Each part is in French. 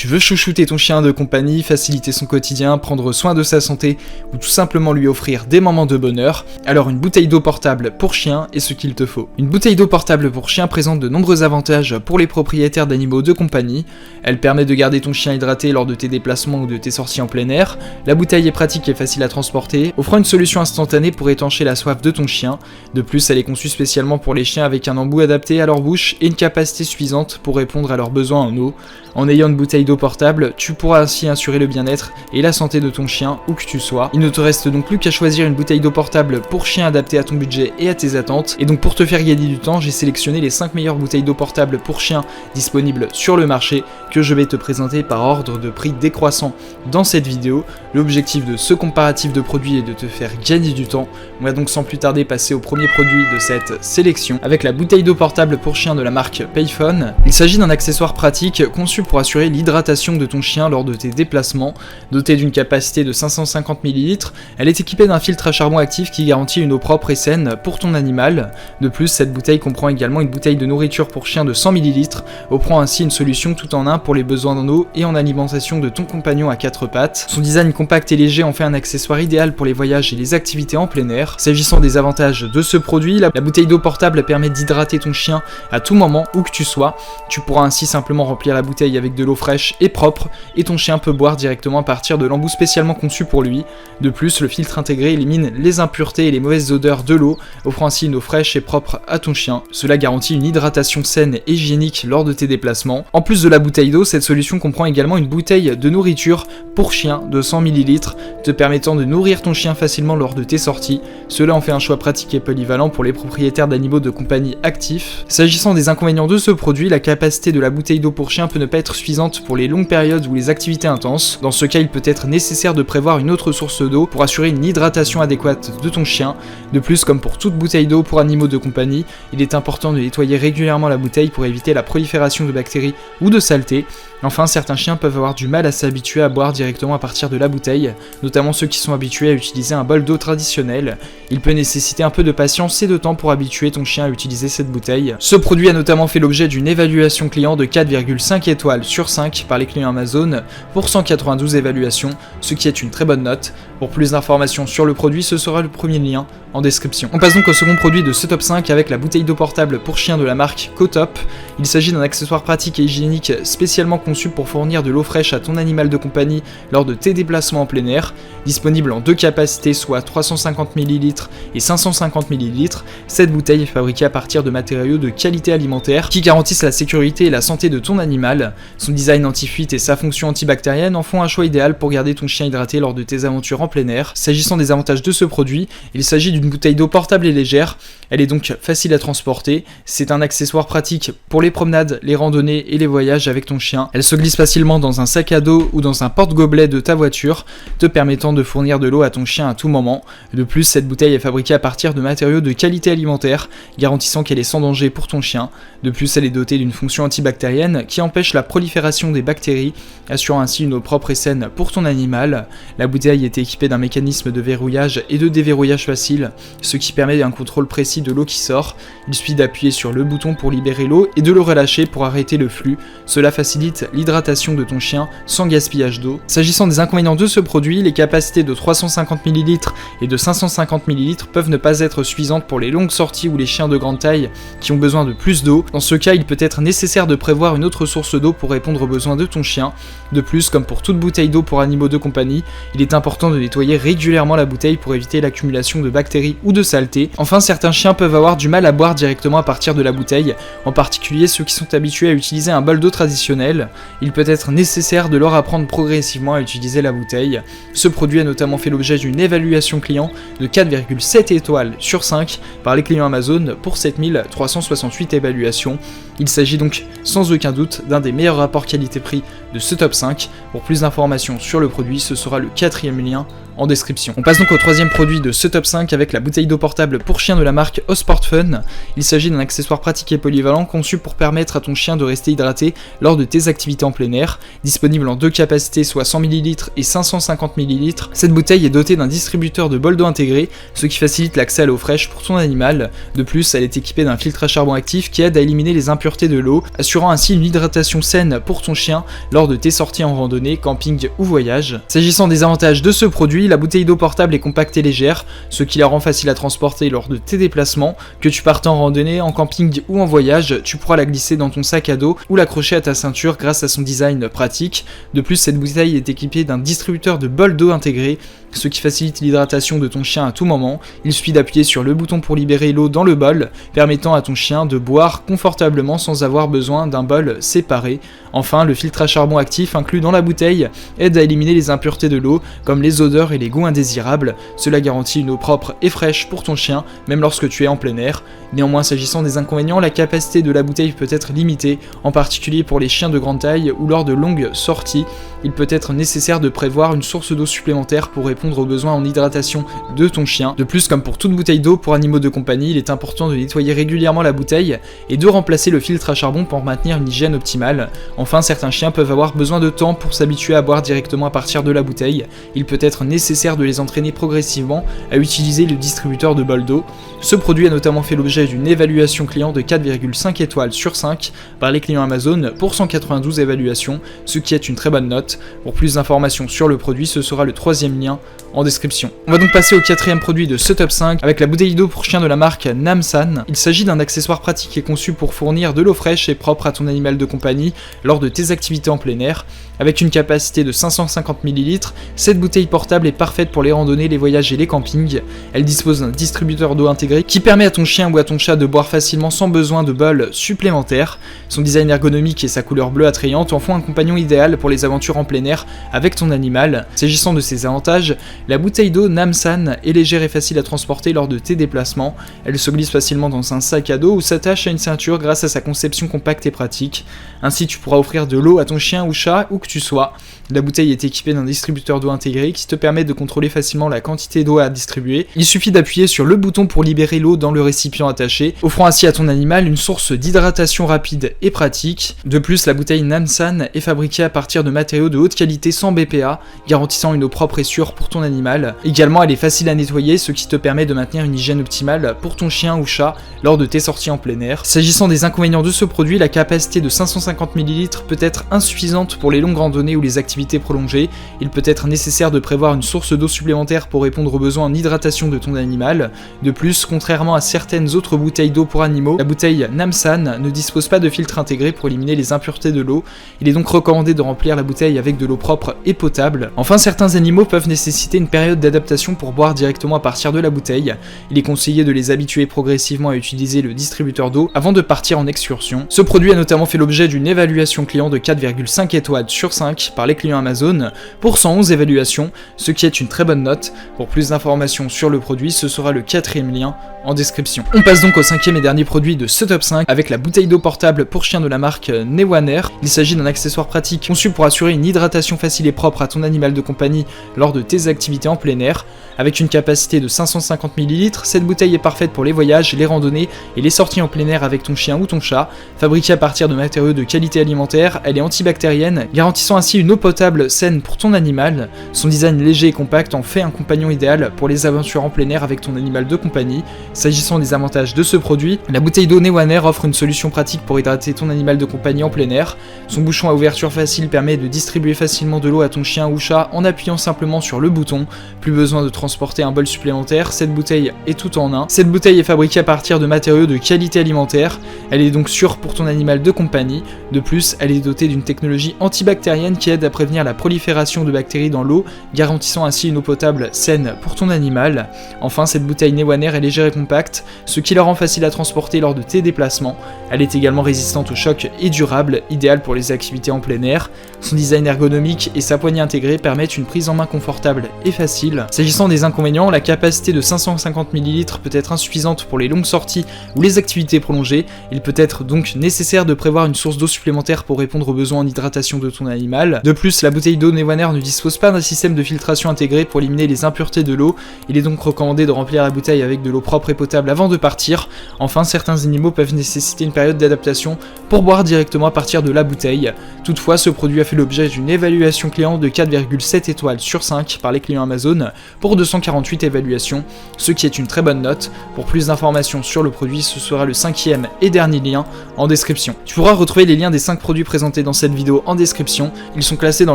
Tu veux chouchouter ton chien de compagnie, faciliter son quotidien, prendre soin de sa santé ou tout simplement lui offrir des moments de bonheur, alors une bouteille d'eau portable pour chien est ce qu'il te faut. Une bouteille d'eau portable pour chien présente de nombreux avantages pour les propriétaires d'animaux de compagnie. Elle permet de garder ton chien hydraté lors de tes déplacements ou de tes sorties en plein air. La bouteille est pratique et facile à transporter, offrant une solution instantanée pour étancher la soif de ton chien. De plus, elle est conçue spécialement pour les chiens avec un embout adapté à leur bouche et une capacité suffisante pour répondre à leurs besoins en eau. En ayant une bouteille d'eau portable, tu pourras ainsi assurer le bien-être et la santé de ton chien où que tu sois. Il ne te reste donc plus qu'à choisir une bouteille d'eau portable pour chien adaptée à ton budget et à tes attentes. Et donc pour te faire gagner du temps, j'ai sélectionné les 5 meilleures bouteilles d'eau portable pour chien disponibles sur le marché que je vais te présenter par ordre de prix décroissant dans cette vidéo. L'objectif de ce comparatif de produits est de te faire gagner du temps. On va donc sans plus tarder passer au premier produit de cette sélection avec la bouteille d'eau portable pour chien de la marque Payphone. Il s'agit d'un accessoire pratique conçu pour assurer l'hydratation de ton chien lors de tes déplacements. Dotée d'une capacité de 550 ml, elle est équipée d'un filtre à charbon actif qui garantit une eau propre et saine pour ton animal. De plus, cette bouteille comprend également une bouteille de nourriture pour chien de 100 ml, offrant ainsi une solution tout en un pour les besoins en eau et en alimentation de ton compagnon à 4 pattes. Son design compact et léger en fait un accessoire idéal pour les voyages et les activités en plein air. S'agissant des avantages de ce produit, la bouteille d'eau portable permet d'hydrater ton chien à tout moment où que tu sois. Tu pourras ainsi simplement remplir la bouteille avec de l'eau fraîche et propre et ton chien peut boire directement à partir de l'embout spécialement conçu pour lui. De plus, le filtre intégré élimine les impuretés et les mauvaises odeurs de l'eau, offrant ainsi une eau fraîche et propre à ton chien. Cela garantit une hydratation saine et hygiénique lors de tes déplacements. En plus de la bouteille d'eau, cette solution comprend également une bouteille de nourriture pour chien de 100 ml, te permettant de nourrir ton chien facilement lors de tes sorties. Cela en fait un choix pratique et polyvalent pour les propriétaires d'animaux de compagnie actifs. S'agissant des inconvénients de ce produit, la capacité de la bouteille d'eau pour chien peut ne pas être suffisante pour les longues périodes ou les activités intenses. Dans ce cas, il peut être nécessaire de prévoir une autre source d'eau pour assurer une hydratation adéquate de ton chien. De plus, comme pour toute bouteille d'eau pour animaux de compagnie, il est important de nettoyer régulièrement la bouteille pour éviter la prolifération de bactéries ou de saletés. Enfin, certains chiens peuvent avoir du mal à s'habituer à boire directement à partir de la bouteille, notamment ceux qui sont habitués à utiliser un bol d'eau traditionnel. Il peut nécessiter un peu de patience et de temps pour habituer ton chien à utiliser cette bouteille. Ce produit a notamment fait l'objet d'une évaluation client de 4,5 étoiles sur 5 par les clients Amazon pour 192 évaluations, ce qui est une très bonne note. Pour plus d'informations sur le produit, ce sera le premier lien en description. On passe donc au second produit de ce top 5 avec la bouteille d'eau portable pour chien de la marque Cotop. Il s'agit d'un accessoire pratique et hygiénique spécialement conçu pour fournir de l'eau fraîche à ton animal de compagnie lors de tes déplacements en plein air. Disponible en deux capacités, soit 350 ml et 550 ml, cette bouteille est fabriquée à partir de matériaux de qualité alimentaire qui garantissent la sécurité et la santé de ton animal. Son design anti-fuite et sa fonction antibactérienne en font un choix idéal pour garder ton chien hydraté lors de tes aventures en plein air. S'agissant des avantages de ce produit, il s'agit d'une bouteille d'eau portable et légère. Elle est donc facile à transporter. C'est un accessoire pratique pour les promenades, les randonnées et les voyages avec ton chien. Elle se glisse facilement dans un sac à dos ou dans un porte-gobelet de ta voiture, te permettant de fournir de l'eau à ton chien à tout moment. De plus, cette bouteille est fabriquée à partir de matériaux de qualité alimentaire, garantissant qu'elle est sans danger pour ton chien. De plus, elle est dotée d'une fonction antibactérienne qui empêche la prolifération des bactéries, assurant ainsi une eau propre et saine pour ton animal. La bouteille est équipée d'un mécanisme de verrouillage et de déverrouillage facile, ce qui permet un contrôle précis de l'eau qui sort. Il suffit d'appuyer sur le bouton pour libérer l'eau et de le relâcher pour arrêter le flux. Cela facilite l'hydratation de ton chien sans gaspillage d'eau. S'agissant des inconvénients de ce produit, les capacités de 350 ml et de 550 ml peuvent ne pas être suffisantes pour les longues sorties ou les chiens de grande taille qui ont besoin de plus d'eau. Dans ce cas, il peut être nécessaire de prévoir une autre source d'eau pour répondre aux besoins de ton chien. De plus, comme pour toute bouteille d'eau pour animaux de compagnie, il est important de nettoyer régulièrement la bouteille pour éviter l'accumulation de bactéries ou de saletés. Enfin, certains chiens peuvent avoir du mal à boire directement à partir de la bouteille, en particulier ceux qui sont habitués à utiliser un bol d'eau traditionnel. Il peut être nécessaire de leur apprendre progressivement à utiliser la bouteille. Ce produit a notamment fait l'objet d'une évaluation client de 4,7 étoiles sur 5 par les clients Amazon pour 7368 évaluations. Il s'agit donc sans aucun doute d'un des meilleurs rapports qualité-prix de ce top 5. Pour plus d'informations sur le produit, ce sera le quatrième lien en description. On passe donc au troisième produit de ce top 5 avec la bouteille d'eau portable pour chien de la marque Osport-Fun. Il s'agit d'un accessoire pratique et polyvalent conçu pour permettre à ton chien de rester hydraté lors de tes activités en plein air. Disponible en deux capacités, soit 100 ml et 550 ml, cette bouteille est dotée d'un distributeur de bol d'eau intégré, ce qui facilite l'accès à l'eau fraîche pour ton animal. De plus, elle est équipée d'un filtre à charbon actif qui aide à éliminer les impuretés de l'eau, assurant ainsi une hydratation saine pour ton chien lors de tes sorties en randonnée, camping ou voyage. S'agissant des avantages de ce produit, la bouteille d'eau portable est compacte et légère, ce qui la rend facile à transporter lors de tes déplacements. Que tu partes en randonnée, en camping ou en voyage, tu pourras la glisser dans ton sac à dos ou l'accrocher à ta ceinture grâce à son design pratique. De plus, cette bouteille est équipée d'un distributeur de bol d'eau intégré, ce qui facilite l'hydratation de ton chien à tout moment. Il suffit d'appuyer sur le bouton pour libérer l'eau dans le bol, permettant à ton chien de boire confortablement sans avoir besoin d'un bol séparé. Enfin, le filtre à charbon actif inclus dans la bouteille aide à éliminer les impuretés de l'eau, comme les odeurs et les goûts indésirables. Cela garantit une eau propre et fraîche pour ton chien, même lorsque tu es en plein air. Néanmoins, s'agissant des inconvénients, la capacité de la bouteille peut être limitée, en particulier pour les chiens de grande taille ou lors de longues sorties. Il peut être nécessaire de prévoir une source d'eau supplémentaire pour répondre aux besoins en hydratation de ton chien. De plus, comme pour toute bouteille d'eau pour animaux de compagnie, il est important de nettoyer régulièrement la bouteille et de remplacer le filtre à charbon pour maintenir une hygiène optimale. Enfin, certains chiens peuvent avoir besoin de temps pour s'habituer à boire directement à partir de la bouteille. Il peut être nécessaire de les entraîner progressivement à utiliser le distributeur de bol d'eau. Ce produit a notamment fait l'objet d'une évaluation client de 4,5 étoiles sur 5 par les clients Amazon pour 192 évaluations, ce qui est une très bonne note. Pour plus d'informations sur le produit, ce sera le troisième lien en description. On va donc passer au quatrième produit de ce top 5 avec la bouteille d'eau pour chien de la marque Namsan. Il s'agit d'un accessoire pratique et conçu pour fournir de l'eau fraîche et propre à ton animal de compagnie lors de tes activités en plein air. Avec une capacité de 550 ml, cette bouteille portable est parfaite pour les randonnées, les voyages et les campings. Elle dispose d'un distributeur d'eau intégré qui permet à ton chien ou à ton chat de boire facilement sans besoin de bol supplémentaire. Son design ergonomique et sa couleur bleue attrayante en font un compagnon idéal pour les aventures en plein air avec ton animal. S'agissant de ses avantages, la bouteille d'eau Namsan est légère et facile à transporter lors de tes déplacements. Elle se glisse facilement dans un sac à dos ou s'attache à une ceinture grâce à sa conception compacte et pratique. Ainsi, tu pourras offrir de l'eau à ton chien ou chat où que tu sois. La bouteille est équipée d'un distributeur d'eau intégré qui te permet de contrôler facilement la quantité d'eau à distribuer. Il suffit d'appuyer sur le bouton pour libérer l'eau dans le récipient attaché, offrant ainsi à ton animal une source d'hydratation rapide et pratique. De plus, la bouteille Namsan est fabriquée à partir de matériaux de haute qualité sans BPA, garantissant une eau propre et sûre pour ton animal. Également, elle est facile à nettoyer, ce qui te permet de maintenir une hygiène optimale pour ton chien ou chat lors de tes sorties en plein air. S'agissant des inconvénients de ce produit, la capacité de 550 ml peut être insuffisante pour les longues randonnées ou les activités prolongées. Il peut être nécessaire de prévoir une source d'eau supplémentaire pour répondre aux besoins en hydratation de ton animal. De plus, contrairement à certaines autres bouteilles d'eau pour animaux, la bouteille Namsan ne dispose pas de filtre intégré pour éliminer les impuretés de l'eau. Il est donc recommandé de remplir la bouteille avec de l'eau propre et potable. Enfin, certains animaux peuvent nécessiter une période d'adaptation pour boire directement à partir de la bouteille. Il est conseillé de les habituer progressivement à utiliser le distributeur d'eau avant de partir en excursion. Ce produit a notamment fait l'objet d'une évaluation client de 4,5 étoiles sur 5 par les clients Amazon pour 111 évaluations, ce qui est une très bonne note. Pour plus d'informations sur le produit, ce sera le quatrième lien en description. On passe donc au cinquième et dernier produit de ce top 5 avec la bouteille d'eau portable pour chien de la marque Newaner. Il s'agit d'un accessoire pratique conçu pour assurer une hydratation facile et propre à ton animal de compagnie lors de tes activités en plein air. Avec une capacité de 550 ml, cette bouteille est parfaite pour les voyages, les randonnées et les sorties en plein air avec ton chien ou ton chat. Fabriquée à partir de matériaux de qualité alimentaire, elle est antibactérienne, garantissant ainsi une eau potable saine pour ton animal. Son design léger et compact en fait un compagnon idéal pour les aventures en plein air avec ton animal de compagnie. S'agissant des avantages de ce produit, la bouteille d'eau Newaner offre une solution pratique pour hydrater ton animal de compagnie en plein air. Son bouchon à ouverture facile permet de distribuer facilement de l'eau à ton chien ou chat en appuyant simplement sur le bouton. Plus besoin de transporter un bol supplémentaire, cette bouteille est tout en un. Cette bouteille est fabriquée à partir de matériaux de qualité alimentaire. Elle est donc sûre pour ton animal de compagnie. De plus, elle est dotée d'une technologie antibactérienne qui aide à prévenir la prolifération de bactéries dans l'eau, garantissant ainsi une eau potable saine pour ton animal. Enfin, cette bouteille Newaner est légère et compacte, ce qui la rend facile à transporter lors de tes déplacements. Elle est également résistante au choc et durable, idéale pour les activités en plein air. Son design ergonomique et sa poignée intégrée permettent une prise en main confortable et facile. S'agissant des inconvénients, la capacité de 550 ml peut être insuffisante pour les longues sorties ou les activités prolongées. Il peut être donc nécessaire de prévoir une source d'eau supplémentaire pour répondre aux besoins en hydratation de ton animal. De plus, la bouteille d'eau Newaner ne dispose pas d'un système de filtration filtration intégrée pour éliminer les impuretés de l'eau. Il est donc recommandé de remplir la bouteille avec de l'eau propre et potable avant de partir. Enfin, certains animaux peuvent nécessiter une période d'adaptation pour boire directement à partir de la bouteille. Toutefois, ce produit a fait l'objet d'une évaluation client de 4,7 étoiles sur 5 par les clients Amazon pour 248 évaluations, ce qui est une très bonne note. Pour plus d'informations sur le produit, ce sera le 5e et dernier lien en description. Tu pourras retrouver les liens des 5 produits présentés dans cette vidéo en description. Ils sont classés dans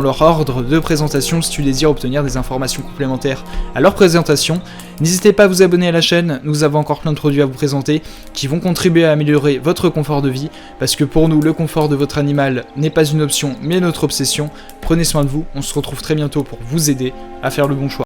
leur ordre de présentation si tu désires obtenir des informations complémentaires à leur présentation. N'hésitez pas à vous abonner à la chaîne, nous avons encore plein de produits à vous présenter qui vont contribuer à améliorer votre confort de vie, parce que pour nous, le confort de votre animal n'est pas une option mais notre obsession. Prenez soin de vous, on se retrouve très bientôt pour vous aider à faire le bon choix.